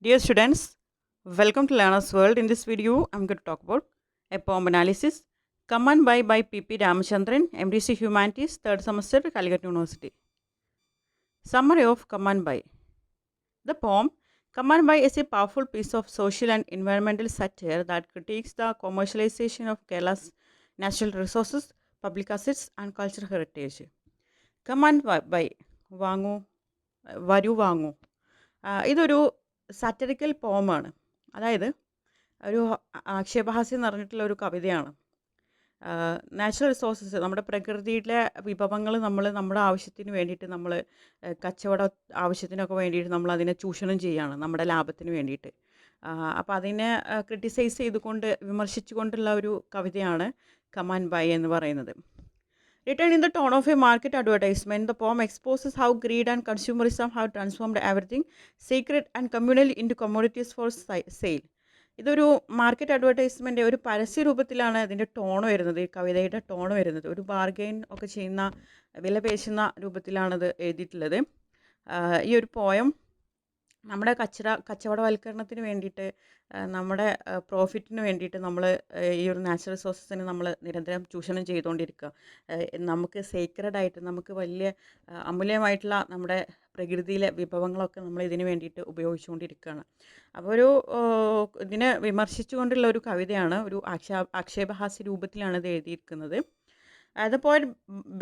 Dear students, welcome to Learner's World. In this video, I'm going to talk about a poem analysis. Command by P.P. Ramachandran, MDC Humanities, 3rd semester, Calicut University. Summary of Command by. The poem Command by is a powerful piece of social and environmental satire that critiques the commercialization of Kerala's natural resources, public assets, and cultural heritage. Command by വാങ്ങൂ വരൂ വാങ്ങൂ ഇതൊരു സാറ്ററിക്കൽ പോമാണ്. അതായത് ഒരു ആക്ഷേപഹാസ്യം നിറഞ്ഞിട്ടുള്ള ഒരു കവിതയാണ്. Natural resources, നമ്മുടെ പ്രകൃതിയിലെ വിഭവങ്ങൾ നമ്മുടെ ആവശ്യത്തിന് വേണ്ടിയിട്ട് കച്ചവട ആവശ്യത്തിനൊക്കെ വേണ്ടിയിട്ട് നമ്മളതിനെ ചൂഷണം ചെയ്യുകയാണ് നമ്മുടെ ലാഭത്തിന് വേണ്ടിയിട്ട്. അപ്പോൾ അതിനെ ക്രിട്ടിസൈസ് ചെയ്തുകൊണ്ട് വിമർശിച്ചുകൊണ്ടുള്ള ഒരു കവിതയാണ് കമാൻഡ് ബൈ എന്ന് പറയുന്നത്. Written in the tone of a market advertisement, the poem exposes how greed and consumerism have transformed everything sacred and communal into commodities for sale. ഇതൊരു മാർക്കറ്റ് അഡ്വർടൈസ്മെൻ്റ്, ഒരു പരസ്യ രൂപത്തിലാണ് ഇതിൻ്റെ ടോൺ വരുന്നത്, ഈ കവിതയുടെ ടോൺ വരുന്നത്. ഒരു ബാർഗെയിൻ ഒക്കെ ചെയ്യുന്ന, വില പേശുന്ന രൂപത്തിലാണത് എഴുതിയിട്ടുള്ളത്. ഈ ഒരു പോയം നമ്മുടെ കച്ചവടവൽക്കരണത്തിന് വേണ്ടിയിട്ട്, നമ്മുടെ പ്രോഫിറ്റിന് വേണ്ടിയിട്ട് ഈ ഒരു നാച്ചുറൽ റിസോഴ്സസിനെ നമ്മൾ നിരന്തരം ചൂഷണം ചെയ്തുകൊണ്ടിരിക്കുക. നമുക്ക് സേക്രഡായിട്ട്, നമുക്ക് വലിയ അമൂല്യമായിട്ടുള്ള നമ്മുടെ പ്രകൃതിയിലെ വിഭവങ്ങളൊക്കെ നമ്മൾ ഇതിന് വേണ്ടിയിട്ട് ഉപയോഗിച്ചുകൊണ്ടിരിക്കുകയാണ്. അപ്പോൾ ഇതിനെ വിമർശിച്ചുകൊണ്ടുള്ള ഒരു കവിതയാണ്, ഒരു ആക്ഷേപഹാസ്യ രൂപത്തിലാണ് ഇത് എഴുതിയിരിക്കുന്നത്. The poet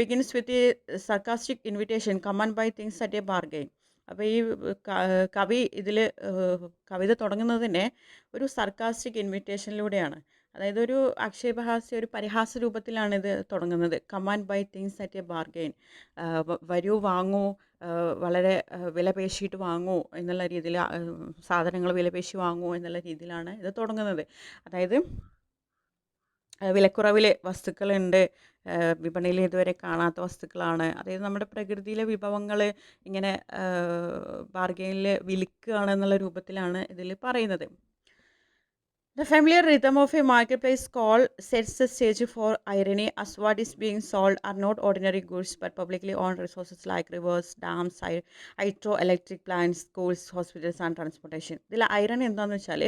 begins with a sarcastic invitation, come and buy things at a bargain. അപ്പോൾ ഈ കവി കവിത തുടങ്ങുന്നത് തന്നെ ഒരു സർക്കാസ്റ്റിക് ഇൻവിറ്റേഷനിലൂടെയാണ്. അതായത് ഒരു ആക്ഷേപഹാസ്യ, ഒരു പരിഹാസ രൂപത്തിലാണ് ഇത് തുടങ്ങുന്നത്. Come and buy things at a bargain, വരൂ വാങ്ങൂ, വളരെ വില പേശിയിട്ട് വാങ്ങൂ എന്നുള്ള രീതിയിൽ, സാധനങ്ങൾ വിലപേശി വാങ്ങൂ എന്നുള്ള രീതിയിലാണ് ഇത് തുടങ്ങുന്നത്. അതായത് വിലക്കുറവിൽ വസ്തുക്കളുണ്ട്, വിപണിയിൽ ഇതുവരെ കാണാത്ത വസ്തുക്കളാണ്. അതായത് നമ്മുടെ പ്രകൃതിയിലെ വിഭവങ്ങൾ ഇങ്ങനെ ബാർഗെയിനിൽ വിൽക്കുകയാണെന്നുള്ള രൂപത്തിലാണ് ഇതിൽ പറയുന്നത്. The familiar rhythm of a marketplace call sets the stage for irony, as what is being sold are not ordinary goods but publicly owned resources like rivers, dams, hydroelectric plants, schools, hospitals and transportation. ഇതിൽ irony എന്താണെന്ന് വെച്ചാൽ,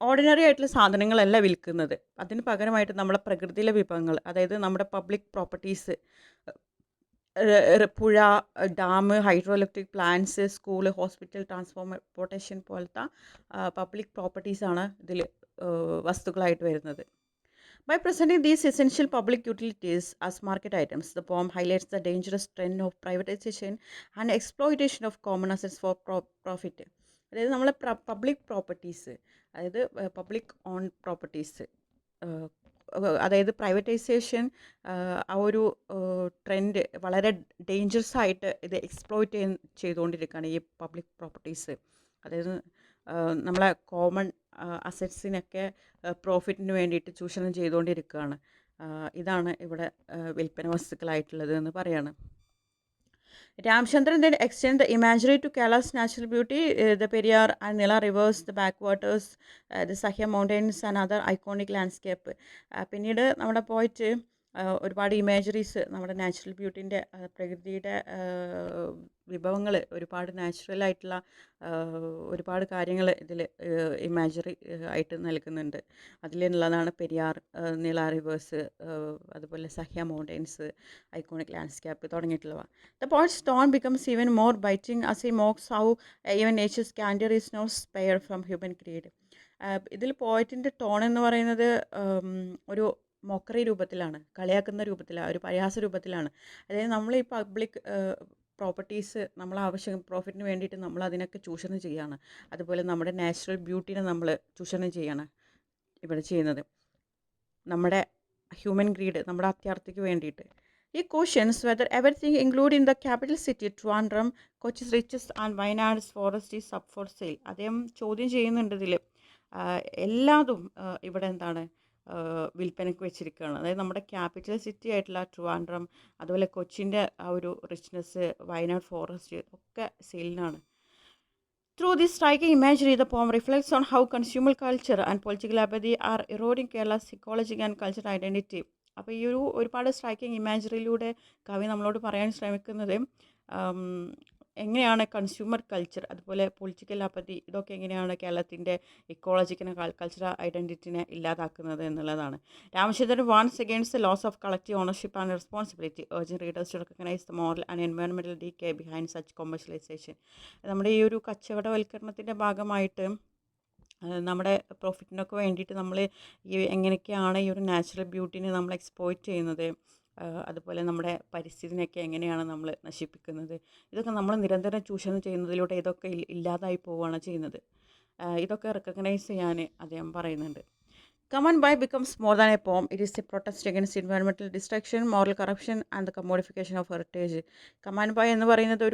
ordinary ആയിട്ടുള്ള സാധനങ്ങളല്ല വിൽക്കുന്നത്, അതിന് പകരമായിട്ട് നമ്മളെ പ്രകൃതിയിലെ വിഭവങ്ങൾ, അതായത് നമ്മുടെ പബ്ലിക് പ്രോപ്പർട്ടീസ്, പുഴ, dam, hydro electric plants, school, hospital, transportation പോലത്തെ പബ്ലിക് പ്രോപ്പർട്ടീസാണ് ഇതിൽ വസ്തുക്കളായിട്ട് വരുന്നത്. By presenting these essential public utilities as market items, the poem highlights the dangerous trend of privatization and exploitation of common assets for profit. അതായത് നമ്മളെ public properties, അതായത് public on properties, അതായത് privatisation, ആ ഒരു trend വളരെ dangerous ആയിട്ട് ഇത് exploit ചെയ്തുകൊണ്ടിരിക്കുകയാണ് ഈ പബ്ലിക് പ്രോപ്പർട്ടീസ്. അതായത് നമ്മളെ കോമൺ അസറ്റ്സിനൊക്കെ പ്രോഫിറ്റിന് വേണ്ടിയിട്ട് ചൂഷണം ചെയ്തുകൊണ്ടിരിക്കുകയാണ്. ഇതാണ് ഇവിടെ വിൽപ്പന വസ്തുക്കളായിട്ടുള്ളത് എന്ന് പറയാണ്. Ramchandran then extends the imagery to Kerala's natural beauty, the Periyar and Nila rivers, the backwaters, the Sahya mountains and other iconic landscape. പിന്നീട് നമ്മുടെ പോയിട്ട് ഒരുപാട് ഇമേജറീസ്, നമ്മുടെ നാച്ചുറൽ ബ്യൂട്ടീൻ്റെ, പ്രകൃതിയുടെ വിഭവങ്ങൾ, ഒരുപാട് നാച്ചുറലായിട്ടുള്ള ഒരുപാട് കാര്യങ്ങൾ ഇതിൽ ഇമാജറി ആയിട്ട് നൽകുന്നുണ്ട്. അതിലുള്ളതാണ് പെരിയാർ, നീള റിവേഴ്സ്, അതുപോലെ സഹ്യ മൗണ്ടെയ്ൻസ്, ഐക്കോണിക് ലാൻഡ്സ്കേപ്പ് തുടങ്ങിയിട്ടുള്ളവ. The poet's tone becomes even more biting as he mocks how even nature's candor is no spare from human greed. ഇതിൽ പോയറ്റിൻ്റെ ടോൺ എന്ന് പറയുന്നത് ഒരു മോക്കറി രൂപത്തിലാണ്, കളിയാക്കുന്ന രൂപത്തിലാണ്, ഒരു പരിഹാസ രൂപത്തിലാണ്. അതായത് നമ്മൾ ഈ പബ്ലിക് പ്രോപ്പർട്ടീസ് നമ്മളെ ആവശ്യം പ്രോഫിറ്റിന് വേണ്ടിയിട്ട് നമ്മൾ അതിനൊക്കെ ചൂഷണം ചെയ്യുകയാണ്. അതുപോലെ നമ്മുടെ നാച്ചുറൽ ബ്യൂട്ടീനെ നമ്മൾ ചൂഷണം ചെയ്യുകയാണ് ഇവിടെ ചെയ്യുന്നത്, നമ്മുടെ ഹ്യൂമൻ ഗ്രീഡ്, നമ്മുടെ അത്യാർത്ഥിക്ക് വേണ്ടിയിട്ട്. He questions whether everything, including the capital city, Trivandrum, Kochi's riches and Wayanad's forest is up for sale. അദ്ദേഹം ചോദ്യം ചെയ്യുന്നുണ്ട് ഇതിൽ, എല്ലാതും ഇവിടെ എന്താണ് വിൽപ്പനയ്ക്ക് വെച്ചിരിക്കുകയാണ്. അതായത് നമ്മുടെ ക്യാപിറ്റൽ സിറ്റി ആയിട്ടുള്ള ട്രിവാൻഡ്രം, അതുപോലെ കൊച്ചിൻ്റെ ആ ഒരു റിച്ച്നെസ്, വയനാട് ഫോറസ്റ്റ് ഒക്കെ സെയിലിനാണ്. Through this striking imagery, the poem reflects on how consumer culture and political apathy are eroding Kerala's ecological and cultural identity. അപ്പോൾ ഈ ഒരുപാട് സ്ട്രൈക്കിംഗ് ഇമാജറിയിലൂടെ കവി നമ്മളോട് പറയാൻ ശ്രമിക്കുന്നത് എങ്ങനെയാണ് കൺസ്യൂമർ കൾച്ചർ അതുപോലെ പൊളിറ്റിക്കൽ അപ്പത്തി ഇതൊക്കെ എങ്ങനെയാണ് കേരളത്തിൻ്റെ ഇക്കോളജിക്കൽ കൾച്ചറൽ ഐഡൻറ്റിറ്റിനെ ഇല്ലാതാക്കുന്നത് എന്നുള്ളതാണ്. Ramachandran warns against the loss of collective ownership and responsibility urging readers to recognize the moral and environmental decay behind such commercialization. നമ്മുടെ ഈ ഒരു കച്ചവടവൽക്കരണത്തിൻ്റെ ഭാഗമായിട്ട് നമ്മുടെ പ്രോഫിറ്റിനൊക്കെ വേണ്ടിയിട്ട് നമ്മൾ എങ്ങനെയൊക്കെയാണ് ഈ ഒരു നാച്ചുറൽ ബ്യൂട്ടീനെ നമ്മൾ എക്സ്പ്ലോയിറ്റ് ചെയ്യുന്നത്, അതുപോലെ നമ്മുടെ പരിസ്ഥിതിനെയൊക്കെ എങ്ങനെയാണ് നമ്മൾ നശിപ്പിക്കുന്നത്, ഇതൊക്കെ നമ്മൾ നിരന്തരം ചൂഷണം ചെയ്യുന്നതിലൂടെ ഇതൊക്കെ ഇല്ലാതായി പോവുകയാണ് ചെയ്യുന്നത്. ഇതൊക്കെ റെക്കഗ്നൈസ് ചെയ്യാൻ അദ്ദേഹം പറയുന്നുണ്ട്. Come and Buy becomes more than a poem. It is a protest against environmental destruction, moral corruption and the commodification of heritage. Come and Buy എന്ന് പറയുന്നത്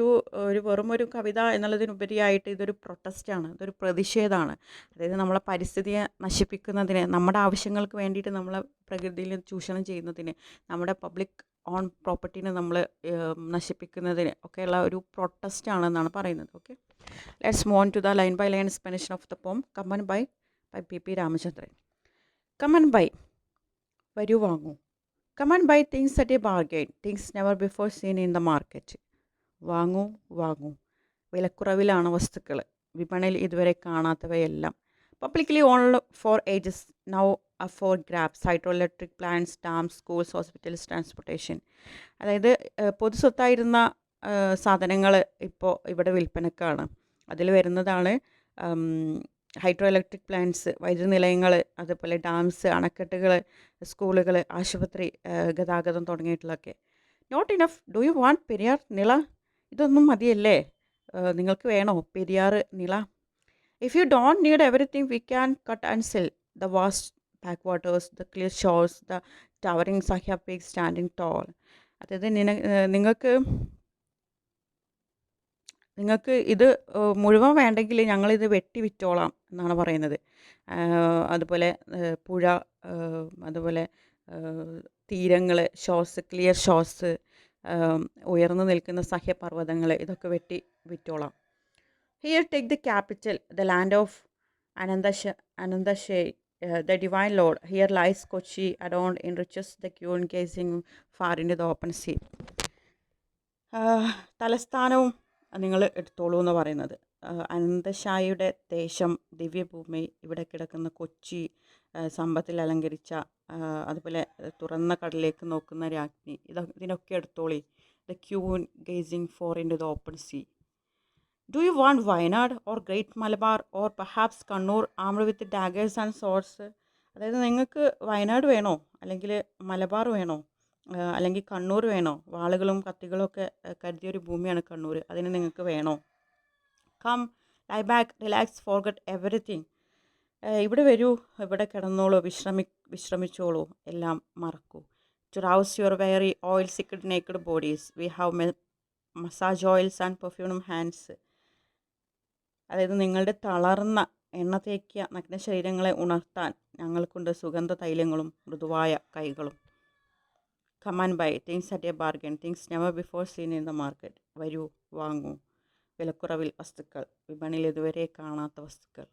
വെറുമൊരു കവിത എന്നുള്ളതിനുപരിയായിട്ട് ഇതൊരു പ്രൊട്ടസ്റ്റാണ്, ഇതൊരു പ്രതിഷേധമാണ്. അതായത് നമ്മളെ പരിസ്ഥിതിയെ നശിപ്പിക്കുന്നതിന്, നമ്മുടെ ആവശ്യങ്ങൾക്ക് വേണ്ടിയിട്ട് നമ്മളെ പ്രകൃതിയിൽ ചൂഷണം ചെയ്യുന്നതിന്, നമ്മുടെ പബ്ലിക് ഓൺ പ്രോപ്പർട്ടീനെ നമ്മൾ നശിപ്പിക്കുന്നതിന് ഒക്കെയുള്ള ഒരു പ്രൊട്ടസ്റ്റാണെന്നാണ് പറയുന്നത്. Okay, let's move on to the line by line explanation of the poem come and buy by P P Ramachandran. Come and buy. വരൂ വാങ്ങൂ. Come and buy things at a bargain. Things never before seen in the market. വാങ്ങൂ വാങ്ങൂ. വിലക്കുറവിലാണ് വസ്തുക്കൾ, വിപണിയിൽ ഇതുവരെ കാണാത്തവയെല്ലാം. Publicly own for ages now for grabs. Hydro electric plants, dams, schools, hospitals, transportation. അതായത് പൊതുസ്വത്തായിരുന്ന സാധനങ്ങൾ ഇപ്പോൾ ഇവിടെ വിൽപ്പനക്കാണ്. അതിൽ വരുന്നതാണ് ഹൈഡ്രോ ഇലക്ട്രിക് പ്ലാന്റ്സ്, വൈദ്യുതി നിലയങ്ങൾ, അതുപോലെ ഡാംസ്, അണക്കെട്ടുകൾ, സ്കൂളുകൾ, ആശുപത്രി, ഗതാഗതം തുടങ്ങിയിട്ടുള്ളതൊക്കെ. Not enough. Do you want Periyar, Nila? ഇതൊന്നും മതിയല്ലേ? നിങ്ങൾക്ക് വേണോ Periyar, Nila? If you don't need everything we can cut and sell the vast back waters, the clear shores, the towering Sahya peak standing tall. അതായത് നിങ്ങൾക്ക് ഇത് മുഴുവൻ വേണ്ടെങ്കിൽ ഞങ്ങളിത് വെട്ടി വിറ്റോളാം എന്നാണ് പറയുന്നത്. അതുപോലെ പുഴ, അതുപോലെ തീരങ്ങൾ, ഷോസ്, ക്ലിയർ ഷോസ്, ഉയർന്നു നിൽക്കുന്ന സഹ്യപർവ്വതങ്ങൾ, ഇതൊക്കെ വെട്ടി വിറ്റോളാം. Here take the capital, the land of അനന്തശേ, the divine lord. Here lies Kochi, adorned in riches, the queen gazing far into the open sea. തലസ്ഥാനവും നിങ്ങൾ എടുത്തോളൂ എന്ന് പറയുന്നത്. അനന്തശായിയുടെ ദേശം, ദിവ്യഭൂമി, ഇവിടെ കിടക്കുന്ന കൊച്ചി, സമ്പത്തിൽ അലങ്കരിച്ച, അതുപോലെ തുറന്ന കടലിലേക്ക് നോക്കുന്ന രാജ്ഞി, ഇതിനൊക്കെ എടുത്തോളി. The queen gazing for into the open sea. Do you want Wayanad or great Malabar or perhaps Kannur armed with daggers and swords? അതായത് നിങ്ങൾക്ക് വയനാട് വേണോ, അല്ലെങ്കിൽ മലബാർ വേണോ, അല്ലെങ്കിൽ കണ്ണൂർ വേണോ? വാളുകളും കത്തികളും ഒക്കെ കരുതിയൊരു ഭൂമിയാണ് കണ്ണൂർ, അതിന് നിങ്ങൾക്ക് വേണോ? Come, lie back, relax, forget everything. ഇവിടെ വരൂ, ഇവിടെ കിടന്നോളൂ, വിശ്രമിച്ചോളൂ, എല്ലാം മറക്കൂ. To rouse your weary oil slicked naked bodies we have massage oils and perfume hands. അതായത് നിങ്ങളുടെ തളർന്ന എണ്ണ തേക്കിയ നഗ്ന ശരീരങ്ങളെ ഉണർത്താൻ ഞങ്ങൾക്കുണ്ട് സുഗന്ധ തൈലങ്ങളും മൃദുവായ കൈകളും. Come and buy things at a bargain. Things never before seen in the market. വരൂ വാങ്ങൂ. വിലക്കുറവിൽ വസ്തുക്കൾ, വിപണിയിൽ ഇതുവരെ കാണാത്ത വസ്തുക്കൾ.